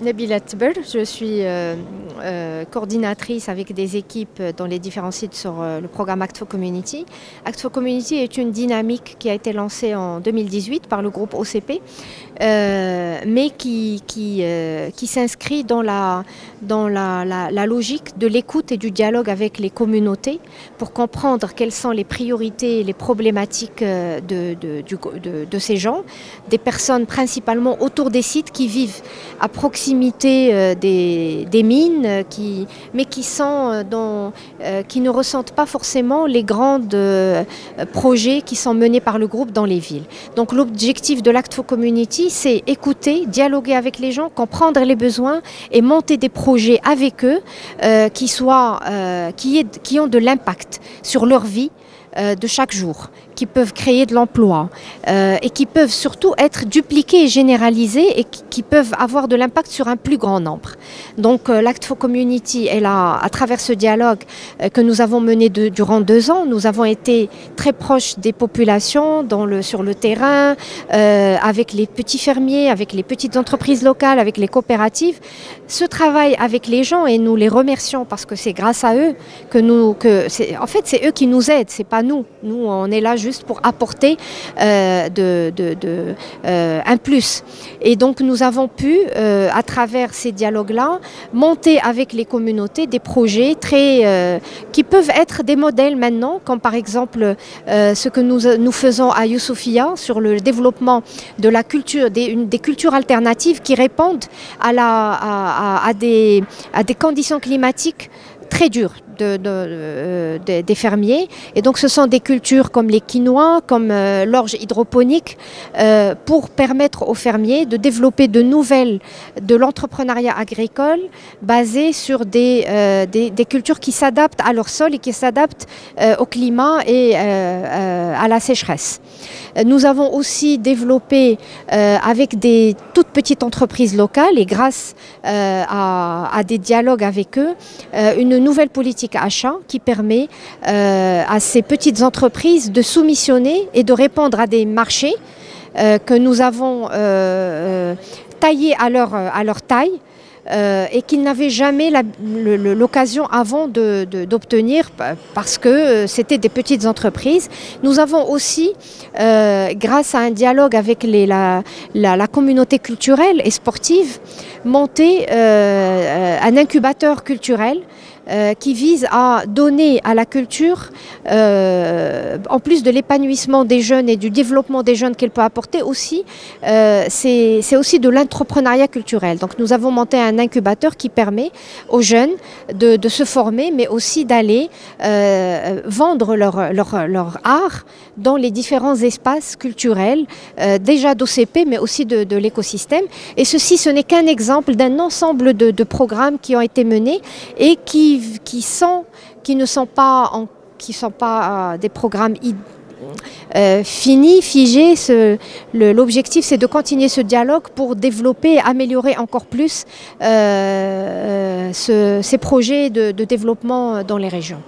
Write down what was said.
Nabila Tber, je suis coordinatrice avec des équipes dans les différents sites sur le programme Act for Community. Act for Community est une dynamique qui a été lancée en 2018 par le groupe OCP, mais qui s'inscrit dans la logique de l'écoute et du dialogue avec les communautés pour comprendre quelles sont les priorités et les problématiques de ces gens, des personnes principalement autour des sites qui vivent à proximité des mines, mais qui ne ressentent pas forcément les grands projets qui sont menés par le groupe dans les villes. Donc l'objectif de l'Act for Community, c'est écouter, dialoguer avec les gens, comprendre les besoins et monter des projets avec eux qui ont de l'impact sur leur vie de chaque jour, qui peuvent créer de l'emploi et qui peuvent surtout être dupliqués et généralisés et qui peuvent avoir de l'impact sur un plus grand nombre. Donc l'Act for Community est là, à travers ce dialogue que nous avons mené durant 2 ans. Nous avons été très proches des populations sur le terrain, avec les petits fermiers, avec les petites entreprises locales, avec les coopératives. Ce travail avec les gens, et nous les remercions parce que c'est grâce à eux en fait c'est eux qui nous aident, c'est pas nous. Nous on est là juste pour apporter un plus. Et donc nous avons pu, à travers ces dialogues-là, monter avec les communautés des projets qui peuvent être des modèles maintenant, comme par exemple ce que nous faisons à Youssoufia sur le développement de la culture, des cultures alternatives qui répondent à des conditions climatiques très dures des fermiers. Et donc ce sont des cultures comme les quinoa, comme l'orge hydroponique, pour permettre aux fermiers de développer de l'entrepreneuriat agricole basé sur des cultures qui s'adaptent à leur sol et qui s'adaptent au climat et à la sécheresse. Nous avons aussi développé avec des toutes petites entreprises locales et grâce à des dialogues avec eux, une nouvelle politique achat qui permet à ces petites entreprises de soumissionner et de répondre à des marchés que nous avons taillés à leur taille, et qu'ils n'avaient jamais l'occasion avant d'obtenir parce que c'était des petites entreprises. Nous avons aussi, grâce à un dialogue avec la communauté culturelle et sportive, monté un incubateur culturel qui vise à donner à la culture, en plus de l'épanouissement des jeunes et du développement des jeunes qu'elle peut apporter aussi, c'est aussi de l'entrepreneuriat culturel. Donc nous avons monté un incubateur qui permet aux jeunes de se former, mais aussi d'aller vendre leur art dans les différents espaces culturels, déjà d'OCP, mais aussi de l'écosystème. Et ceci, ce n'est qu'un exemple d'un ensemble de programmes qui ont été menés et qui ne sont pas des programmes finis, figés. L'objectif, c'est de continuer ce dialogue pour développer et améliorer encore plus ces projets de développement dans les régions.